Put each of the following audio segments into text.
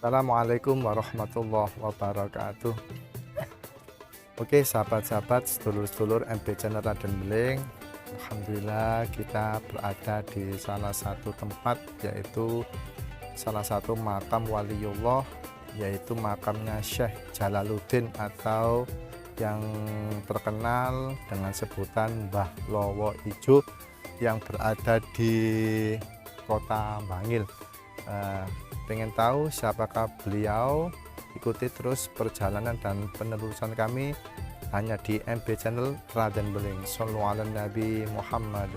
Assalamualaikum warahmatullahi wabarakatuh. Oke, sahabat-sahabat, sedulur-sedulur MB Channel Raden Beling, alhamdulillah kita berada di salah satu tempat, yaitu salah satu makam waliullah, yaitu makamnya Syekh Jalaluddin atau yang terkenal dengan sebutan Mbah Lowo Ijo yang berada di Kota Bangil. Pengen tahu siapakah beliau? Ikuti terus perjalanan dan penelusuran kami hanya di MB Channel Raden Beling. Shallu ala Nabi Muhammad.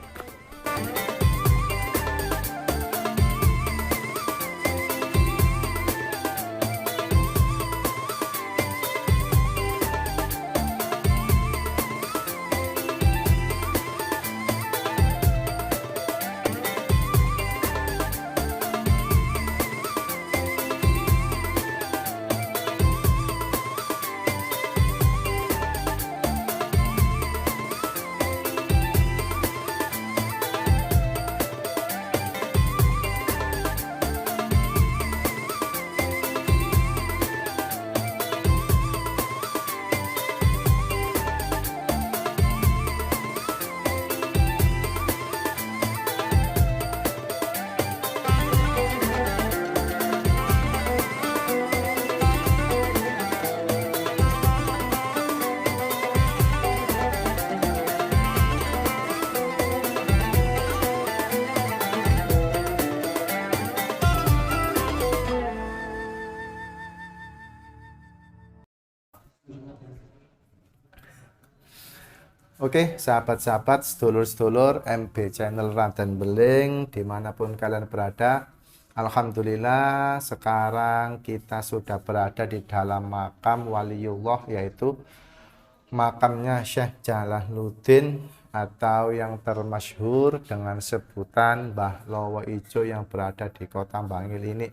Oke, sahabat-sahabat, sedulur-sedulur MB Channel Raden Beling dimanapun kalian berada, alhamdulillah sekarang kita sudah berada di dalam makam waliullah, yaitu makamnya Syekh Jalaluddin atau yang termasyhur dengan sebutan Mbah Lowo Ijo yang berada di Kota Bangil ini.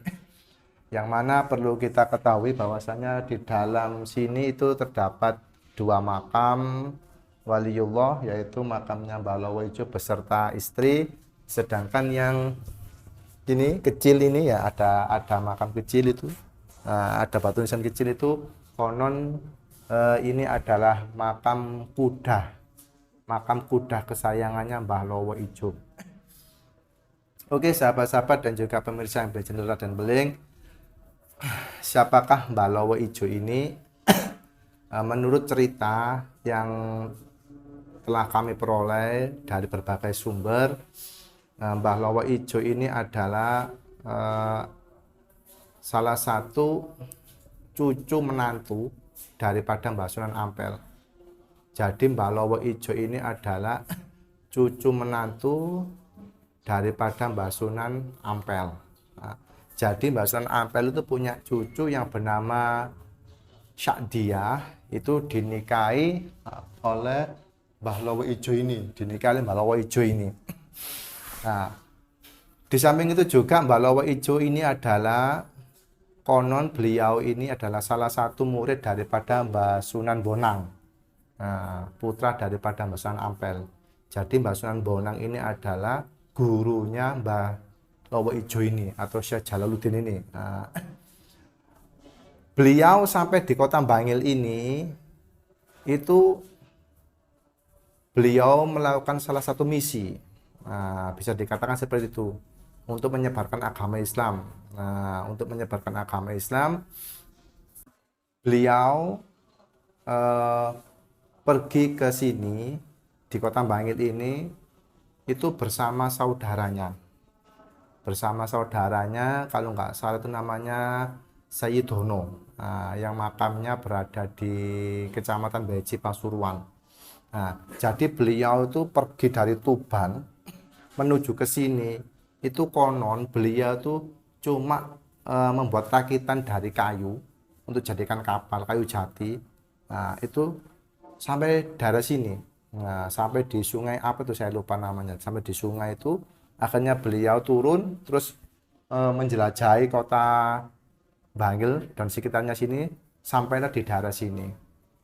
Yang mana perlu kita ketahui bahwasanya di dalam sini itu terdapat dua makam waliullah, yaitu makamnya Mbah Lowo Ijo beserta istri, sedangkan yang ini kecil ini ya ada makam kecil itu, ada batu nisan kecil itu konon ini adalah makam kuda kesayangannya Mbah Lowo Ijo. Oke, sahabat-sahabat dan juga pemirsa MB Channel Raden Beling, siapakah Mbah Lowo Ijo ini? Menurut cerita yang telah kami peroleh dari berbagai sumber, Mbah Lowo Ijo ini adalah salah satu cucu menantu daripada Mbah Sunan Ampel. Jadi Mbah Lowo Ijo ini adalah cucu menantu daripada Mbah Sunan Ampel. Jadi Mbah Sunan Ampel itu punya cucu yang bernama Syakdiah, itu dinikahi oleh Mbah Lowo Ijo ini, Nah, di samping itu juga Mbah Lowo Ijo ini adalah konon beliau ini adalah salah satu murid daripada Mbah Sunan Bonang, putra daripada Mbah Sunan Ampel. Jadi Mbah Sunan Bonang ini adalah gurunya Mbah Lowo Ijo ini atau Syekh Jalaluddin ini. Beliau sampai di Kota Bangil ini itu beliau melakukan salah satu misi, bisa dikatakan seperti itu, untuk menyebarkan agama Islam. Untuk menyebarkan agama Islam, beliau pergi ke sini di Kota Bangil ini itu bersama saudaranya. bersama saudaranya, kalau nggak salah itu namanya Sayyidono, yang makamnya berada di Kecamatan Beji, Pasuruan. Nah, jadi beliau itu pergi dari Tuban menuju ke sini, itu konon beliau tuh cuma membuat rakitan dari kayu untuk jadikan kapal, kayu jati. Nah, itu sampai daerah sini. Nah, sampai di sungai apa tuh saya lupa namanya. Sampai di sungai itu akhirnya beliau turun terus menjelajahi kota Bangil dan sekitarnya sini sampailah di daerah sini.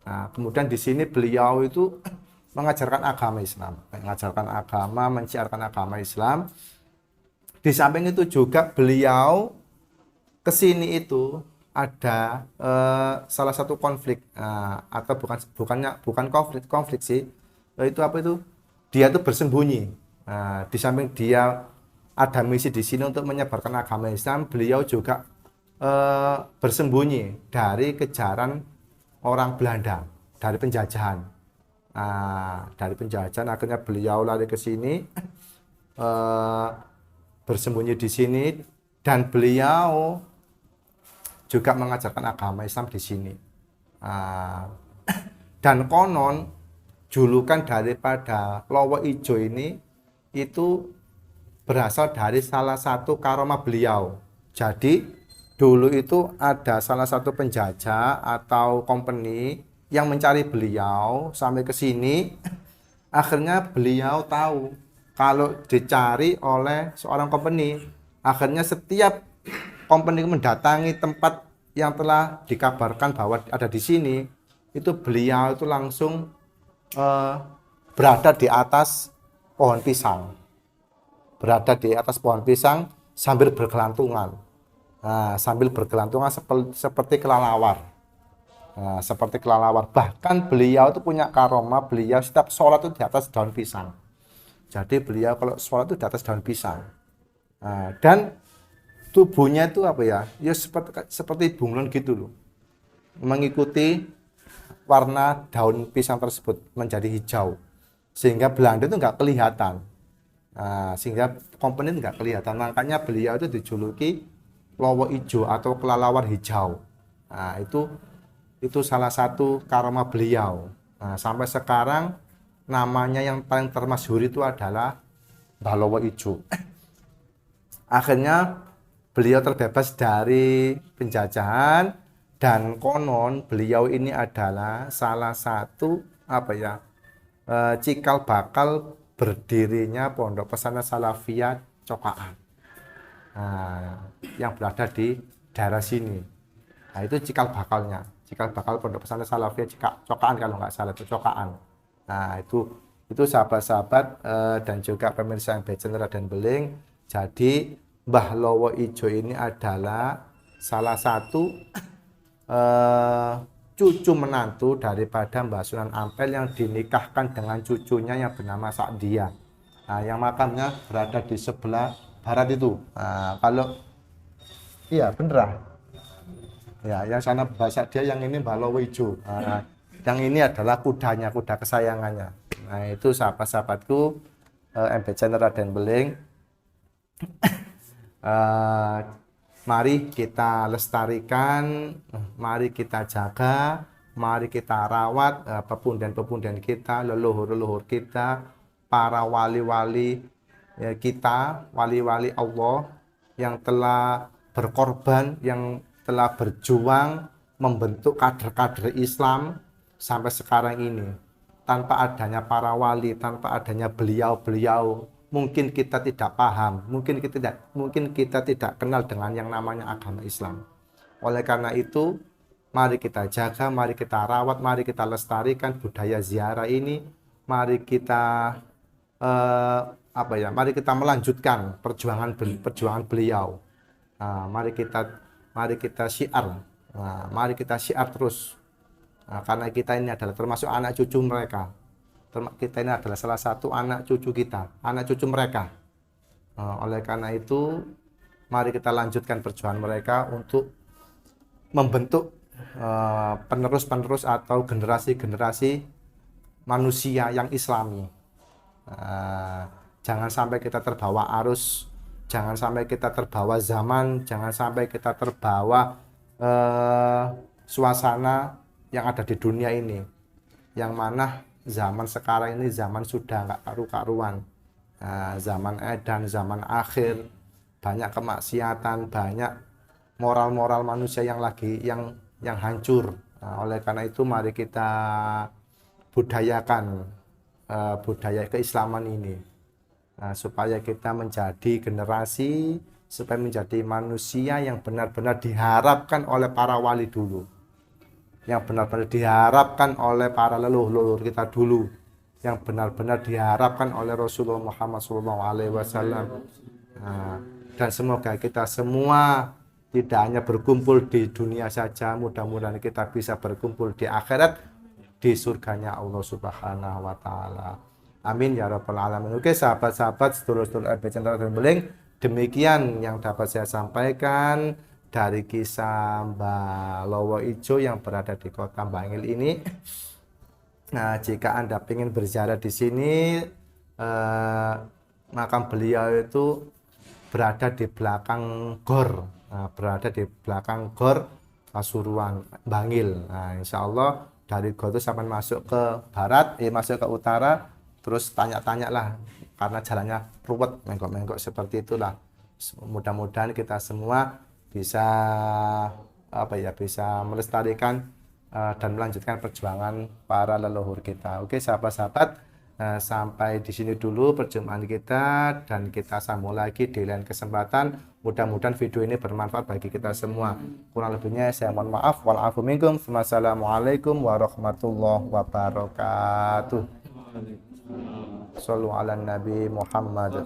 Nah, kemudian di sini beliau itu mengajarkan agama Islam, menciarkan agama Islam. Di samping itu juga beliau ke sini itu ada salah satu konflik, atau bukan konflik sih. Itu apa itu? Dia itu bersembunyi. Di samping dia ada misi di sini untuk menyebarkan agama Islam, beliau juga bersembunyi dari kejaran orang Belanda, dari penjajahan. Dari penjajahan akhirnya beliau lari ke sini, bersembunyi di sini, dan beliau juga mengajarkan agama Islam di sini. Dan konon julukan daripada Lowo Ijo ini itu berasal dari salah satu karomah beliau. Jadi dulu itu ada salah satu penjajah atau company yang mencari beliau sampai ke sini. Akhirnya beliau tahu kalau dicari oleh seorang company. Akhirnya setiap company mendatangi tempat yang telah dikabarkan bahwa ada di sini, itu beliau itu langsung berada di atas pohon pisang. Berada di atas pohon pisang sambil bergelantungan. Sambil bergelantungan seperti kelelawar. Seperti kelelawar. Bahkan beliau itu punya karomah, beliau setiap sholat itu di atas daun pisang. Jadi beliau kalau sholat itu di atas daun pisang. Dan tubuhnya itu apa ya? Ya seperti bunglon gitu loh. Mengikuti warna daun pisang tersebut menjadi hijau. Sehingga Belanda itu nggak kelihatan. Sehingga komponen nggak kelihatan. Makanya beliau itu dijuluki Lowo Ijo atau kelelawar hijau. Itu salah satu karomah beliau. Sampai sekarang namanya yang paling termasyhur itu adalah Mbah Lowo Ijo. Akhirnya beliau terbebas dari penjajahan, dan konon beliau ini adalah salah satu cikal bakal berdirinya Pondok Pesantren Salafiyah Cokaan, yang berada di daerah sini. Itu cikal bakal Pondok Pesantren Salafiyah Cokaan, kalau nggak salah itu Cokaan. Itu sahabat-sahabat dan juga pemirsa yang channel Raden Beling. Jadi Mbah Lowo Ijo ini adalah salah satu cucu menantu daripada Mbah Sunan Ampel yang dinikahkan dengan cucunya yang bernama Sakdia. Yang makamnya berada di sebelah barat itu. Kalau iya bener ya, yang sana Mbah Sakdia, yang ini Mbah Lowo Ijo. Yang ini adalah kudanya, kuda kesayangannya. Itu sahabat-sahabatku MB Channel Raden Beling. Mari kita lestarikan, mari kita jaga, mari kita rawat pepundan-pepundan kita, leluhur-leluhur kita, para wali-wali kita, wali-wali Allah yang telah berkorban, yang telah berjuang membentuk kader-kader Islam sampai sekarang ini. Tanpa adanya para wali, tanpa adanya beliau-beliau, mungkin kita tidak paham, mungkin kita tidak kenal dengan yang namanya agama Islam. Oleh karena itu, mari kita jaga, mari kita rawat, mari kita lestarikan budaya ziarah ini. Mari kita mari kita melanjutkan perjuangan beliau. Mari kita syiar, mari kita syiar terus. Karena kita ini adalah termasuk anak cucu mereka. Kita ini adalah salah satu anak cucu kita, anak cucu mereka. Oleh karena itu, mari kita lanjutkan perjuangan mereka untuk membentuk penerus-penerus atau generasi-generasi manusia yang Islami. Jangan sampai kita terbawa arus Jangan sampai kita terbawa zaman, jangan sampai kita terbawa suasana yang ada di dunia ini, yang mana zaman sekarang ini zaman sudah nggak karu-karuan. Zaman edan, zaman akhir, banyak kemaksiatan, banyak moral-moral manusia yang lagi yang hancur. Oleh karena itu mari kita budayakan budaya keislaman ini, supaya kita menjadi generasi, supaya menjadi manusia yang benar-benar diharapkan oleh para wali dulu, yang benar-benar diharapkan oleh para leluhur kita dulu, yang benar-benar diharapkan oleh Rasulullah Muhammad SAW. Dan semoga kita semua tidak hanya berkumpul di dunia saja, mudah-mudahan kita bisa berkumpul di akhirat, di surganya Allah Subhanahu wa Ta'ala. Amin ya rabbal alamin. Oke sahabat-sahabat, sedulur-sedulur LB Channel Rantan Beling, demikian yang dapat saya sampaikan dari kisah Mbah Lowo Ijo yang berada di kota Bangil ini. Nah, jika Anda ingin berziarah di sini, makam beliau itu berada di belakang gor, berada di belakang gor Pasuruan Bangil. Nah, insya Allah dari gor itu sampai masuk ke barat, masuk ke utara, terus tanya-tanya lah, karena jalannya ruwet, menggok-menggok seperti itulah. Mudah-mudahan kita semua bisa bisa melestarikan dan melanjutkan perjuangan para leluhur kita. Oke sahabat-sahabat, sampai di sini dulu perjumpaan kita, dan kita sambung lagi di lain kesempatan. Mudah-mudahan video ini bermanfaat bagi kita semua. Kurang lebihnya saya mohon maaf. Walafu minkum. Wassalamualaikum warahmatullahi wabarakatuh. Shallu ala Nabi Muhammad.